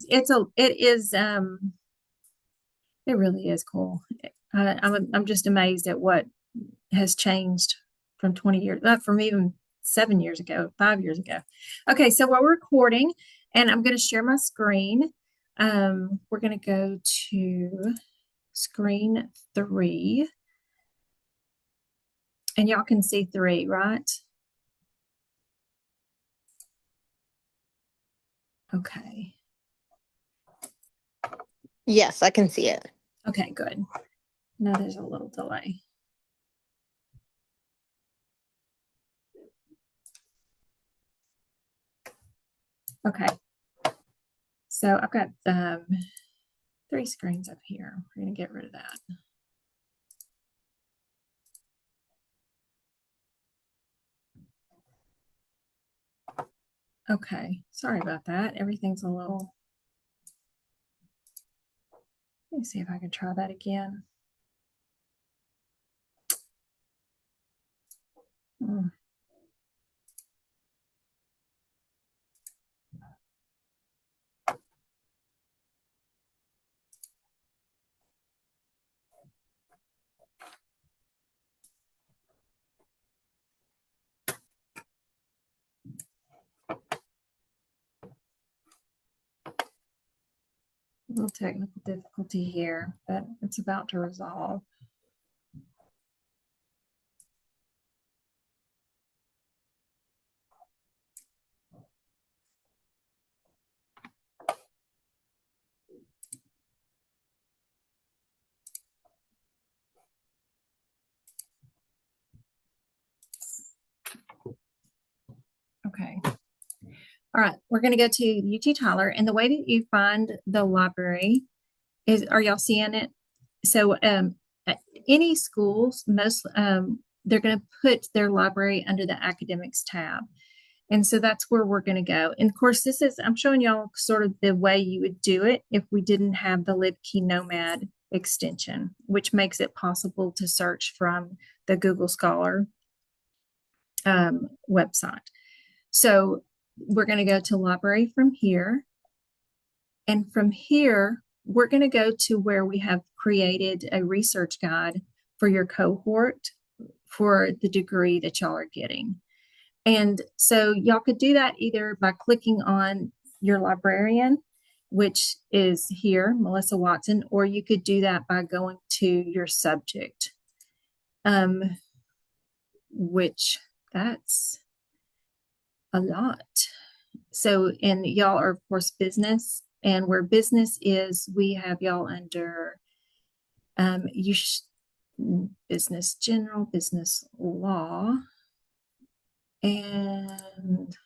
it really is cool. I'm just amazed at what has changed from 20 years, from even 7 years ago, 5 years ago. Okay, so we're recording and I'm going to share my screen. We're going to go to screen 3 and y'all can see 3, right? Okay. Yes, I can see it. Okay, good. Now there's a little delay. Okay. So I've got 3 screens up here. We're going to get rid of that. Okay, sorry about that. Everything's a little. Let me see if I can try that again. Hmm. A little technical difficulty here, but it's about to resolve. Okay. All right, we're going to go to UT Tyler, and the way that you find the library is, are y'all seeing it? So at any schools, most they're going to put their library under the academics tab. And so that's where we're going to go. And of course, this is, I'm showing y'all sort of the way you would do it if we didn't have the LibKey Nomad extension, which makes it possible to search from the Google Scholar website. So we're going to go to library from here. And from here, we're going to go to where we have created a research guide for your cohort for the degree that y'all are getting. And so y'all could do that either by clicking on your librarian, which is here, Melissa Watson, or you could do that by going to your subject, which that's a lot. So, and y'all are, of course, business. And where business is, we have y'all under business general, business law, and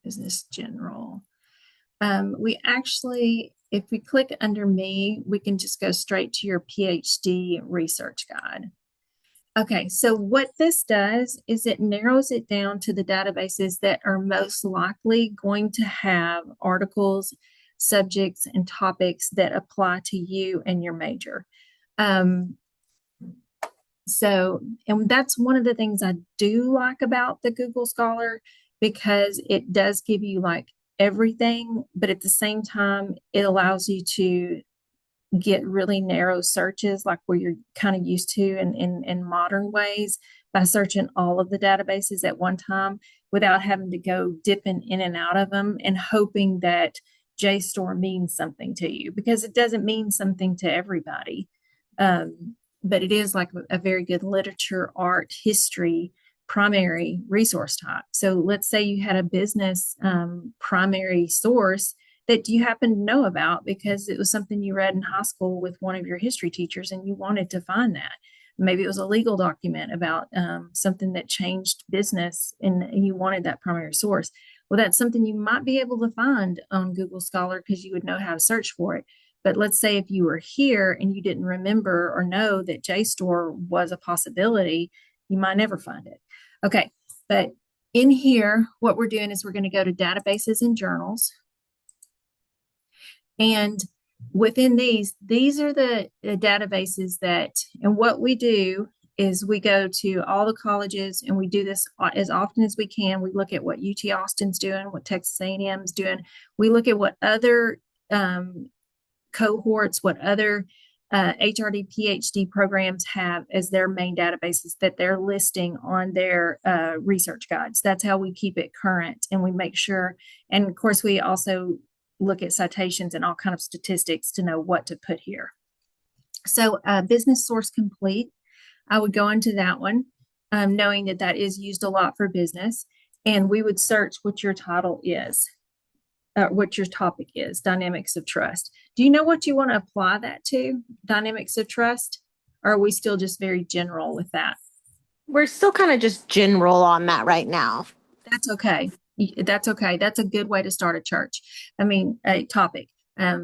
business general. We actually, if we click under me, we can just go straight to your PhD research guide. Okay, so what this does is it narrows it down to the databases that are most likely going to have articles, subjects, and topics that apply to you and your major. So, and that's one of the things I do like about the Google Scholar, because it does give you like everything, but at the same time, it allows you to get really narrow searches like where you're kind of used to in modern ways by searching all of the databases at one time without having to go dipping in and out of them and hoping that JSTOR means something to you, because it doesn't mean something to everybody. But it is like a very good literature, art, history, primary resource type. So let's say you had a business primary source that you happen to know about because it was something you read in high school with one of your history teachers and you wanted to find that. Maybe it was a legal document about something that changed business and you wanted that primary source. Well, that's something you might be able to find on Google Scholar because you would know how to search for it. But let's say if you were here and you didn't remember or know that JSTOR was a possibility, you might never find it. Okay, but in here, what we're doing is we're going to go to databases and journals. And within these are the databases that, and what we do is we go to all the colleges and we do this as often as we can. We look at what UT Austin's doing, what Texas A&M is doing. We look at what other cohorts, what other HRD, PhD programs have as their main databases that they're listing on their research guides. That's how we keep it current, and we make sure. And of course, we also look at citations and all kind of statistics to know what to put here. So business source complete, I would go into that one, knowing that that is used a lot for business. And we would search what your title is, what your topic is, dynamics of trust. Do you know what you want to apply that to, dynamics of trust? Or are we still just very general with that? We're still kind of just general on that right now. That's okay. That's okay. That's a good way to start a topic,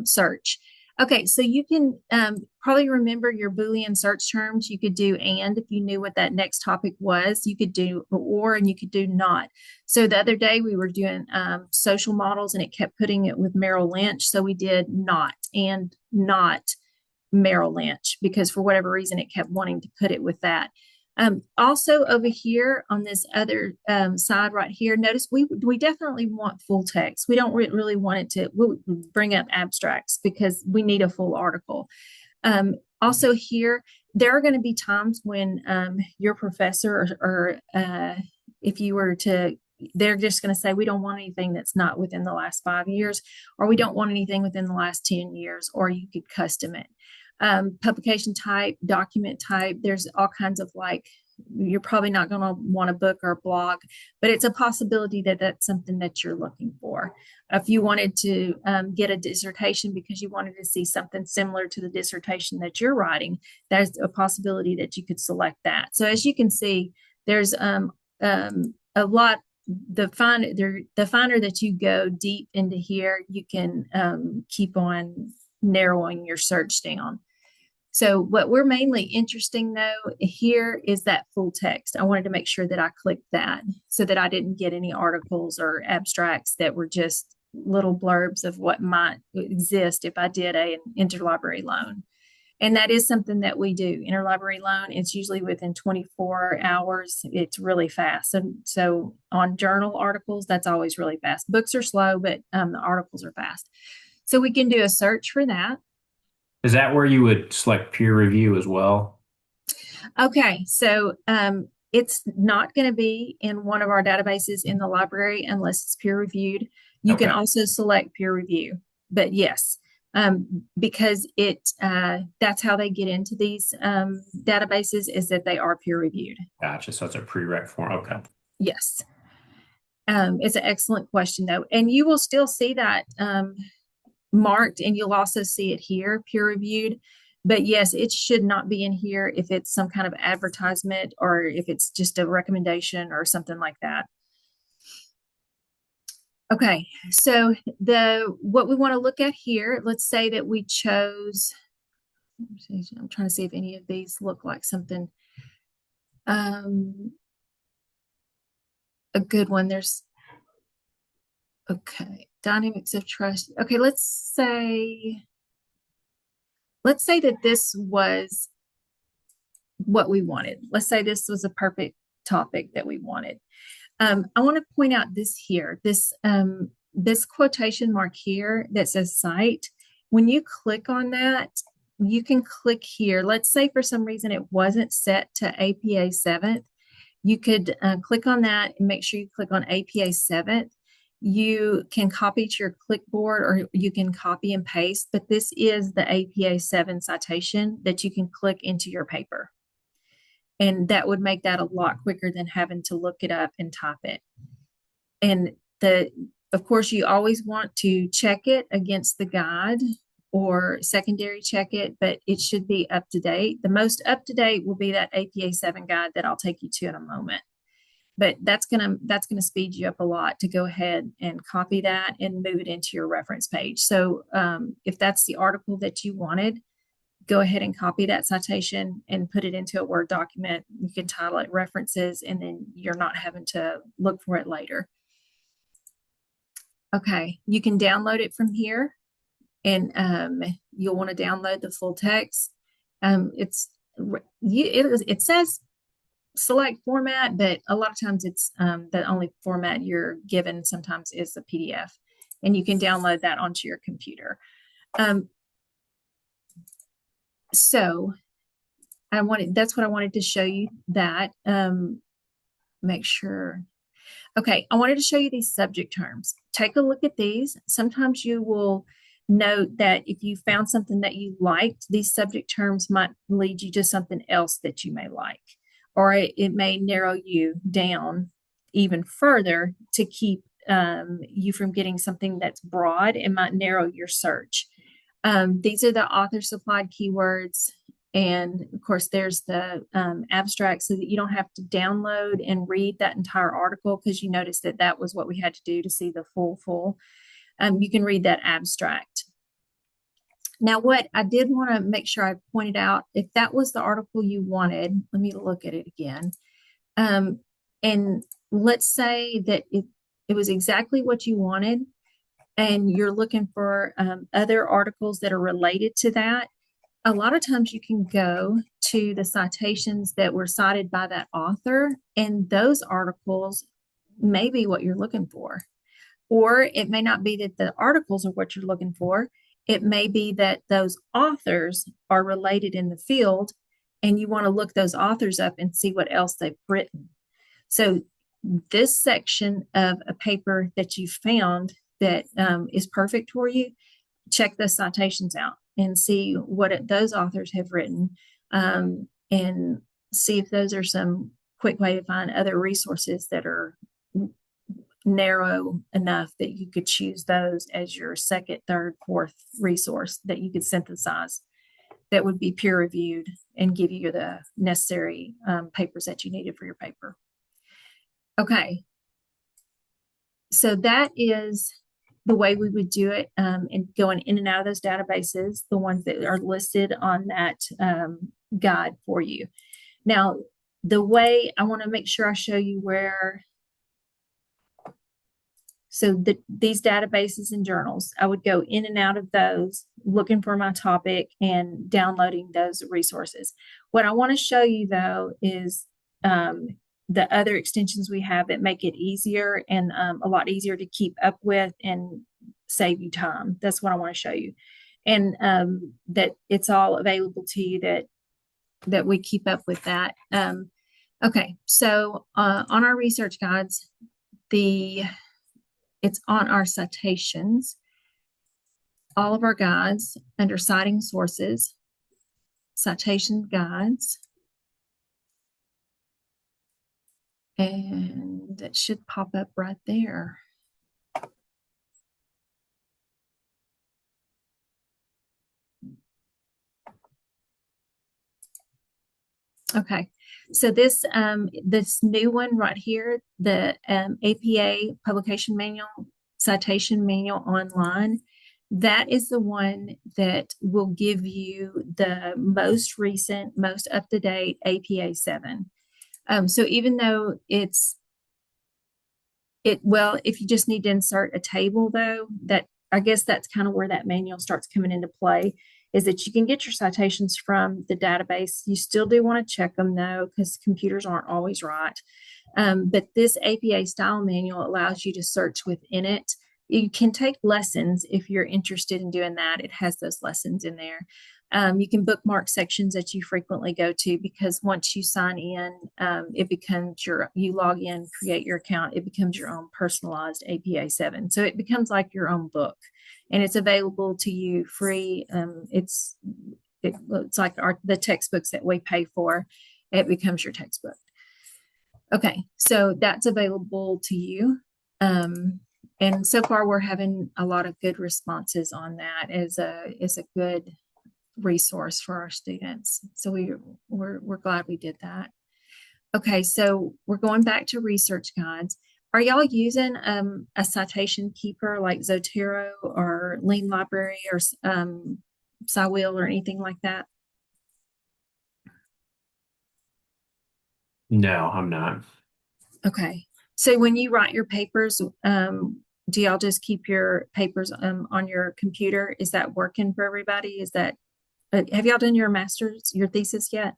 search. Okay, so you can probably remember your Boolean search terms. You could do and if you knew what that next topic was. You could do or and you could do not. So the other day we were doing social models and it kept putting it with Merrill Lynch. So we did not and not Merrill Lynch because for whatever reason it kept wanting to put it with that. Also over here on this other side right here, notice we definitely want full text. We don't really want it to we'll bring up abstracts because we need a full article. Also here, there are going to be times when your professor or if you were to, they're just going to say, we don't want anything that's not within the last 5 years, or we don't want anything within the last 10 years, or you could custom it. Publication type, document type, there's all kinds of you're probably not going to want a book or a blog, but it's a possibility that that's something that you're looking for. If you wanted to get a dissertation because you wanted to see something similar to the dissertation that you're writing, there's a possibility that you could select that. So as you can see, there's a lot. The finer that you go deep into here, you can keep on narrowing your search down. So what we're mainly interesting though here is that full text. I wanted to make sure that I clicked that so that I didn't get any articles or abstracts that were just little blurbs of what might exist if I did an interlibrary loan. And that is something that we do. Interlibrary loan, it's usually within 24 hours. It's really fast. And so on journal articles, that's always really fast. Books are slow, but the articles are fast. So we can do a search for that. Is that where you would select peer review as well? Okay, so it's not going to be in one of our databases in the library unless it's peer reviewed. You can also select peer review, but yes, because that's how they get into these databases is that they are peer reviewed. Gotcha. So it's a prereq form. Okay. Yes. It's an excellent question though, and you will still see that marked, and you'll also see it here, peer reviewed. But yes, it should not be in here if it's some kind of advertisement or if it's just a recommendation or something like that. Okay, so what we want to look at here, let's say that we chose, I'm trying to see if any of these look like something, a good one. Okay, dynamics of trust. Okay, let's say that this was what we wanted. Let's say this was a perfect topic that we wanted. I want to point out this here, this quotation mark here that says cite. When you click on that, you can click here. Let's say for some reason it wasn't set to APA 7th. You could click on that and make sure you click on APA 7th. You can copy to your clipboard or you can copy and paste, but this is the APA 7 citation that you can click into your paper. And that would make that a lot quicker than having to look it up and type it. And of course, you always want to check it against the guide or secondary check it, but it should be up to date. The most up to date will be that APA 7 guide that I'll take you to in a moment. But that's gonna speed you up a lot to go ahead and copy that and move it into your reference page. So if that's the article that you wanted, go ahead and copy that citation and put it into a Word document. You can title it references, and then you're not having to look for it later. Okay, you can download it from here, and you'll want to download the full text. It says select format, but a lot of times it's the only format you're given sometimes is the PDF. and you can download that onto your computer. So that's what I wanted to show you that, make sure. Okay, I wanted to show you these subject terms. Take a look at these. Sometimes you will note that if you found something that you liked, these subject terms might lead you to something else that you may like, or it may narrow you down even further to keep you from getting something that's broad. It might narrow your search. These are the author supplied keywords. And of course, there's the abstract, so that you don't have to download and read that entire article, because you notice that that was what we had to do to see the full. You can read that abstract. Now, what I did want to make sure I pointed out, if that was the article you wanted, let me look at it again. And let's say that it was exactly what you wanted, and you're looking for other articles that are related to that. A lot of times you can go to the citations that were cited by that author, and those articles may be what you're looking for. Or it may not be that the articles are what you're looking for. It may be that those authors are related in the field, and you want to look those authors up and see what else they've written. So this section of a paper that you found that is perfect for you, check the citations out and see what those authors have written, and see if those are some quick way to find other resources that are narrow enough that you could choose those as your second, third, fourth resource that you could synthesize that would be peer reviewed and give you the necessary papers that you needed for your paper. Okay, so that is the way we would do it, and going in and out of those databases, the ones that are listed on that guide for you. Now, the way I want to make sure I show you where, so these databases and journals, I would go in and out of those, looking for my topic and downloading those resources. What I want to show you, though, is the other extensions we have that make it easier and a lot easier to keep up with and save you time. That's what I want to show you. And that it's all available to you, that we keep up with that. Okay, so on our research guides, it's on our citations, all of our guides under citing sources, citation guides. And it should pop up right there. Okay, so this new one right here, the APA Publication Manual, Citation Manual Online, that is the one that will give you the most recent, most up-to-date APA 7. So even though well, if you just need to insert a table, though, that I guess that's kind of where that manual starts coming into play, is that you can get your citations from the database. You still do want to check them, though, because computers aren't always right. But this APA style manual allows you to search within it. You can take lessons if you're interested in doing that. It has those lessons in there. You can bookmark sections that you frequently go to, because once you sign in, it becomes you log in, create your account, it becomes your own personalized APA 7. So it becomes like your own book, and it's available to you free. It's like the textbooks that we pay for. It becomes your textbook. Okay, so that's available to you. And so far we're having a lot of good responses on that as a good resource for our students. So we're glad we did that. Okay, so we're going back to research guides. Are y'all using a citation keeper like Zotero or Lean Library or SciWheel or anything like that? No, I'm not. Okay, so when you write your papers, do y'all just keep your papers on your computer? Is that working for everybody? Is that have y'all done your master's, your thesis yet?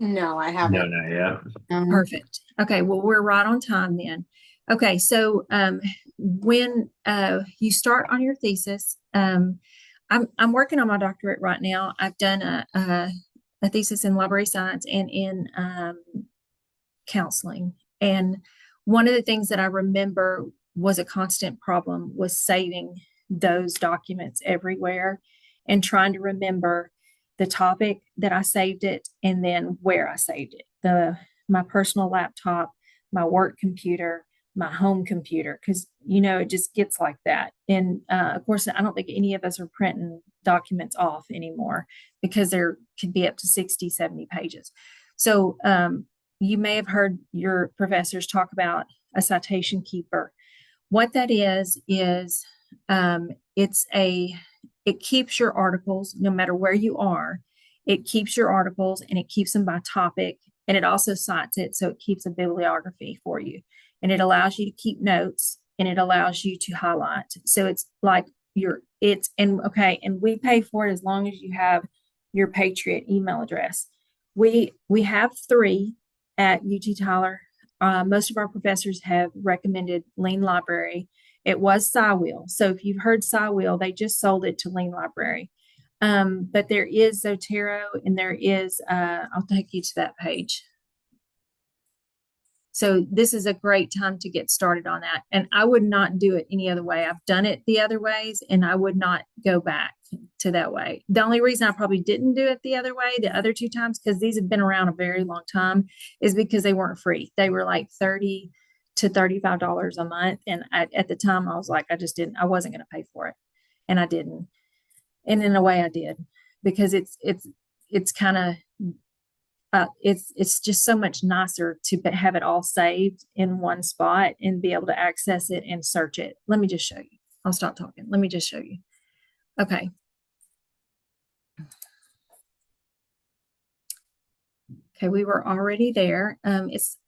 No, I No, haven't. not yet. Perfect. Okay, well, we're right on time then. Okay, so when you start on your thesis, I'm working on my doctorate right now. I've done a thesis in library science and in counseling. And one of the things that I remember was a constant problem was saving those documents everywhere and trying to remember the topic that I saved it and then where I saved it. My personal laptop, my work computer, my home computer, because it just gets like that. And of course, I don't think any of us are printing documents off anymore because there could be up to 60, 70 pages. So you may have heard your professors talk about a citation keeper. What that is it keeps your articles no matter where you are. It keeps your articles and it keeps them by topic, and it also cites it, so it keeps a bibliography for you, and it allows you to keep notes, and it allows you to highlight. So it's like and we pay for it as long as you have your Patriot email address. We have 3 at UT Tyler. Most of our professors have recommended Lean Library. It was SciWheel. So if you've heard SciWheel, they just sold it to Lean Library. But there is Zotero, and there is, I'll take you to that page. So this is a great time to get started on that. And I would not do it any other way. I've done it the other ways, and I would not go back to that way. The only reason I probably didn't do it the other way, the other 2 times, because these have been around a very long time, is because they weren't free. They were like $30 to $35 a month. And at the time I was like, I wasn't going to pay for it. And I didn't. And in a way I did, because it's kind of, it's just so much nicer to have it all saved in one spot and be able to access it and search it. Let me just show you. I'll stop talking. Let me just show you. Okay. Okay, we were already there.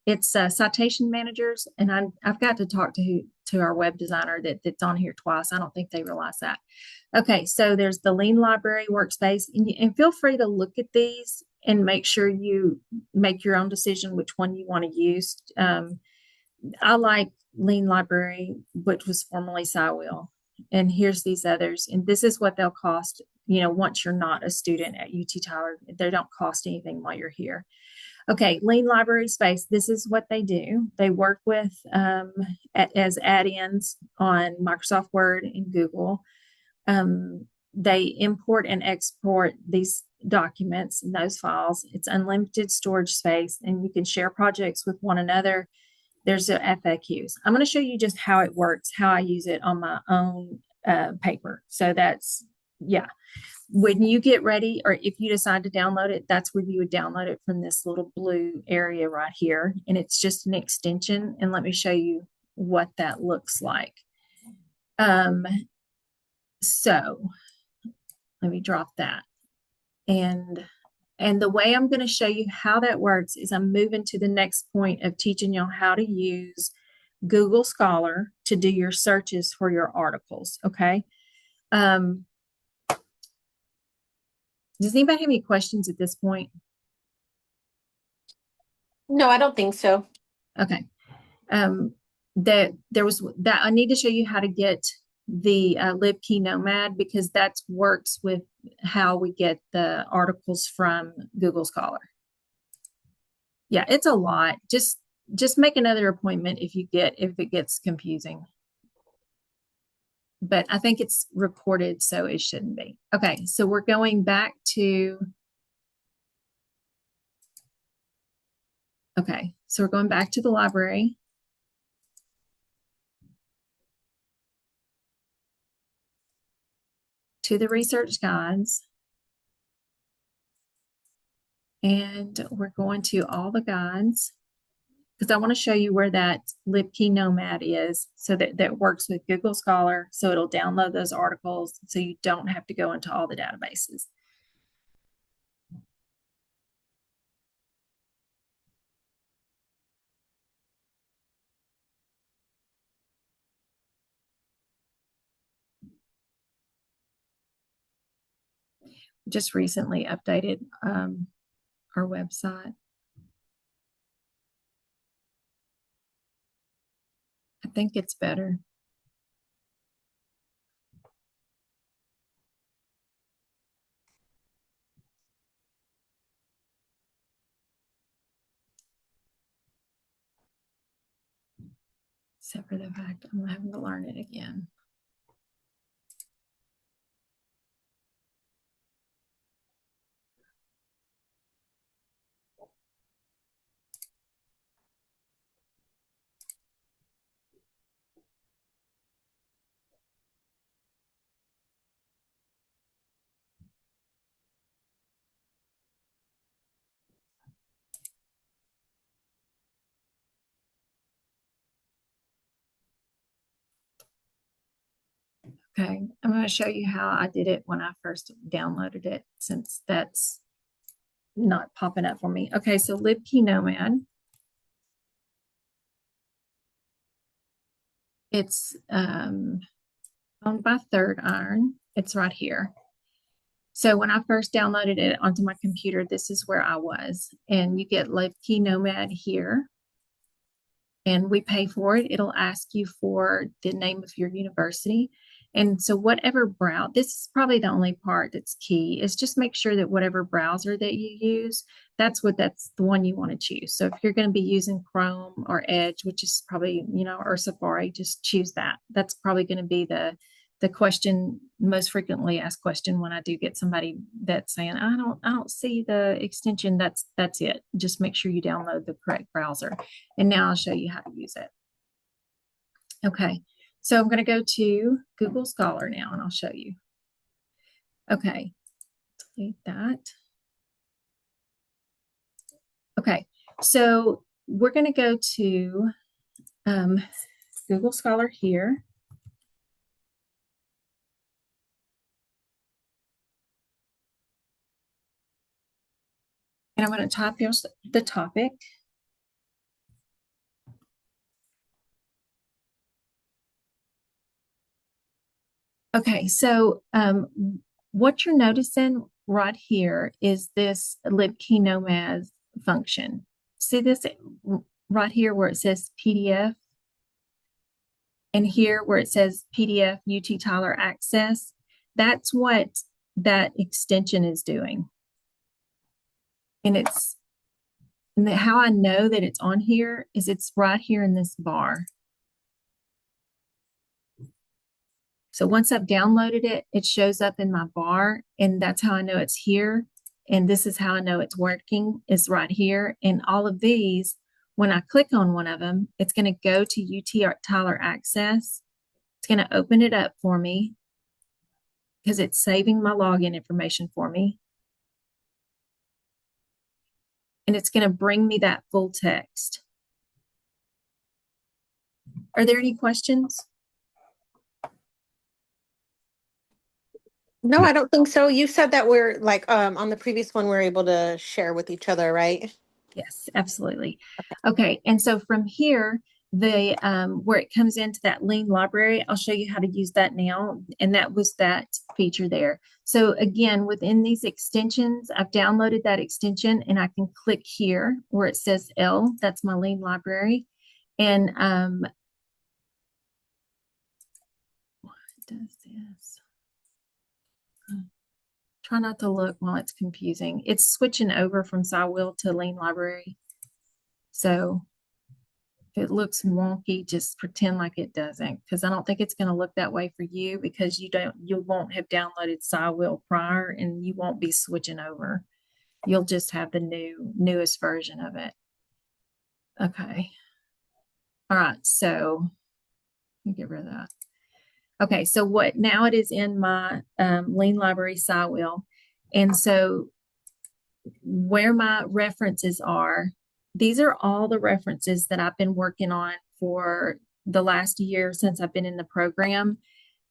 It's citation managers, and I've got to talk to our web designer that's on here twice. I don't think they realize that. Okay, so there's the Lean Library workspace, and feel free to look at these and make sure you make your own decision which one you want to use. I like Lean Library, which was formerly SciWheel, and here's these others, and this is what they'll cost. Once you're not a student at UT Tyler, they don't cost anything while you're here. Okay, Lean Library Space, this is what they do. They work with as add-ins on Microsoft Word and Google. They import and export these documents and those files. It's unlimited storage space, and you can share projects with one another. There's the FAQs. I'm going to show you just how it works, how I use it on my own paper. So that's, yeah. When you get ready, or if you decide to download it, that's where you would download it, from this little blue area right here. And it's just an extension. And let me show you what that looks like. So let me drop that. And the way I'm going to show you how that works is I'm moving to the next point of teaching y'all how to use Google Scholar to do your searches for your articles. Okay. Does anybody have any questions at this point? No, I don't think so. Okay. That I need to show you how to get the LibKey Nomad, because that works with how we get the articles from Google Scholar. Yeah, it's a lot. Just make another appointment if it gets confusing. But I think it's recorded, so it shouldn't be. Okay, so we're going back to, okay, so we're going back to the library. To the research guides. And we're going to all the guides, because I want to show you where that LibKey Nomad is, so that works with Google Scholar. So it'll download those articles, so you don't have to go into all the databases. Just recently updated our website. I think it's better. except for the fact I'm having to learn it again. Okay, I'm going to show you how I did it when I first downloaded it, since that's not popping up for me. Okay, so LibKey Nomad. It's owned by Third Iron. It's right here. So when I first downloaded it onto my computer, this is where I was. And you get LibKey Nomad here. And we pay for it. It'll ask you for the name of your university. And so whatever browser, this is probably the only part that's key, is just make sure that whatever browser that you use, that's the one you want to choose. So if you're going to be using Chrome or Edge, which is probably, or Safari, just choose that. That's probably going to be the question, most frequently asked question when I do get somebody that's saying, I don't see the extension. That's it. Just make sure you download the correct browser. And now I'll show you how to use it. Okay, so I'm going to go to Google Scholar now and I'll show you. Okay, delete that. Okay, so we're going to go to Google Scholar here. And I'm going to type in the topic. Okay, so what you're noticing right here is this LibKey Nomad function. See this right here where it says PDF? And here where it says PDF UT Tyler Access? That's what that extension is doing. And how I know that it's on here is it's right here in this bar. So once I've downloaded it, it shows up in my bar, and that's how I know it's here. And this is how I know it's working, is right here. And all of these, when I click on one of them, it's going to go to UT Tyler Access. It's going to open it up for me because it's saving my login information for me. And it's going to bring me that full text. Are there any questions? No, I don't think so. You said that we're like on the previous one, we're able to share with each other, right? Yes, absolutely. Okay, and so from here, the where it comes into that lean library, I'll show you how to use that now. And that was that feature there. So again, within these extensions, I've downloaded that extension and I can click here where it says L, that's my lean library. And what does this? Try not to look while it's confusing. It's switching over from SciWheel to lean library. So if it looks wonky, just pretend like it doesn't, because I don't think it's going to look that way for you, because you won't have downloaded SciWheel prior and you won't be switching over. You'll just have the newest version of it. Okay. All right. So let me get rid of that. Okay, so now it is in my lean library SciWheel. And so where my references are, these are all the references that I've been working on for the last year since I've been in the program.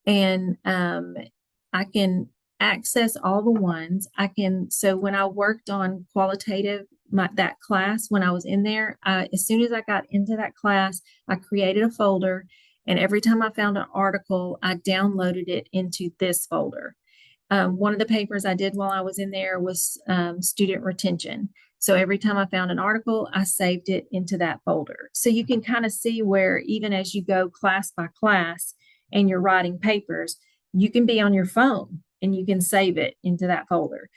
And I can access all the ones. So when I worked on qualitative, that class, when I was in there, as soon as I got into that class, I created a folder. And every time I found an article, I downloaded it into this folder. One of the papers I did while I was in there was student retention. So every time I found an article, I saved it into that folder. So you can kind of see where even as you go class by class and you're writing papers, you can be on your phone and you can save it into that folder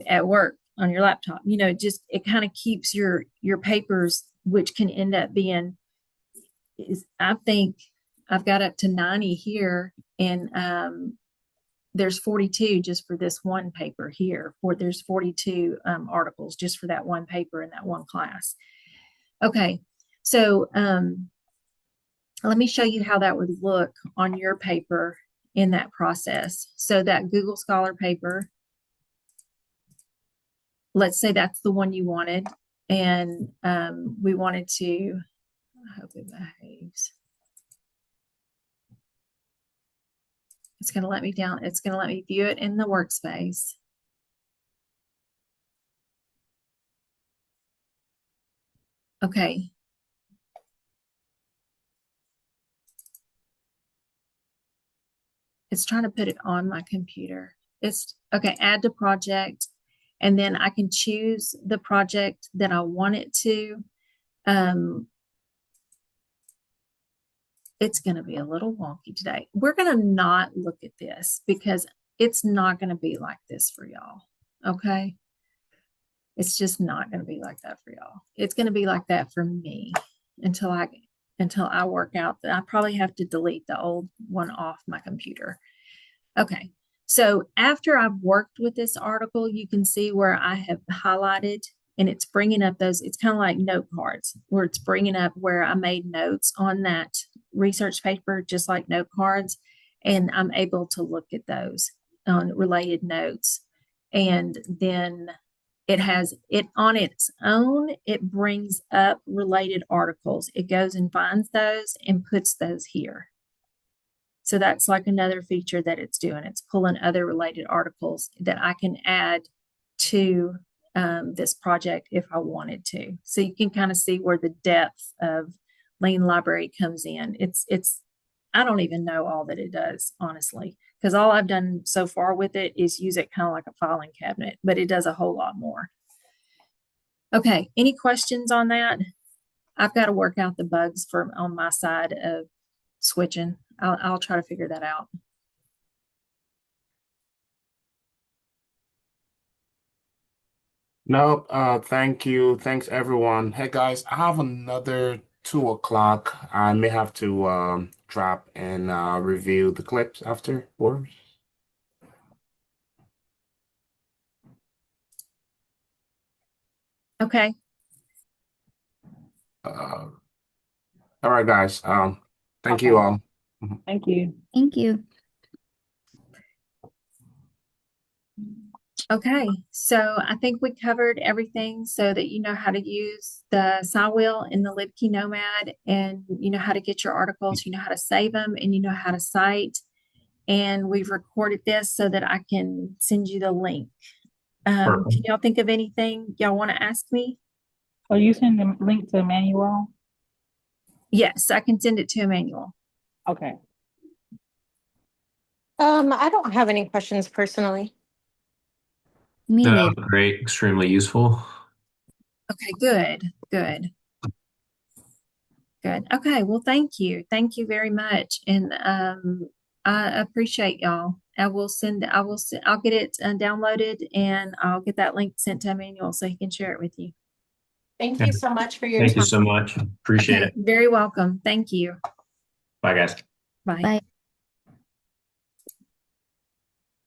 at work on your laptop. It kind of keeps your papers, which can end up being I think I've got up to 90 here, and there's 42 just for this one paper here. There's 42 articles just for that one paper in that one class. Okay, so let me show you how that would look on your paper in that process. So that Google Scholar paper, let's say that's the one you wanted, and we wanted to, I hope it behaves. It's going to let me down. It's going to let me view it in the workspace. Okay. It's trying to put it on my computer. It's okay, add to project, and then I can choose the project that I want it to. It's going to be a little wonky today. We're going to not look at this because it's not going to be like this for y'all. Okay. It's just not going to be like that for y'all. It's going to be like that for me until I work out that I probably have to delete the old one off my computer. Okay. So after I've worked with this article, you can see where I have highlighted, and it's bringing up those, it's kind of like note cards where it's bringing up where I made notes on that research paper, just like note cards. And I'm able to look at those on related notes. And then it has it on its own. It brings up related articles. It goes and finds those and puts those here. So that's like another feature that it's doing. It's pulling other related articles that I can add to this project if I wanted to. So you can kind of see where the depth of Lean Library comes in. I don't even know all that it does, honestly, because all I've done so far with it is use it kind of like a filing cabinet, but it does a whole lot more. Okay, any questions on that? I've got to work out the bugs on my side of switching. I'll try to figure that out. No, thank you. Thanks, everyone. Hey, guys, I have another 2 o'clock. I may have to drop and review the clips afterwards. Okay. All right, guys. Thank you all. Thank you. Thank you. Okay, so I think we covered everything so that you know how to use the SciWheel in the LibKey Nomad, and you know how to get your articles, you know how to save them, and you know how to cite. And we've recorded this so that I can send you the link. Can y'all think of anything y'all want to ask me? Are you sending the link to Emmanuel? Yes, I can send it to Emmanuel. Okay. I don't have any questions personally. Me That neither. was great, extremely useful. Okay, good. Okay, well, thank you. Thank you very much. And I appreciate y'all. I'll get it downloaded, and I'll get that link sent to Emmanuel so he can share it with you. Thank you so much for your Thank you time. so much. Appreciate Okay, it. very welcome. Thank you. Bye, guys. Bye. Bye.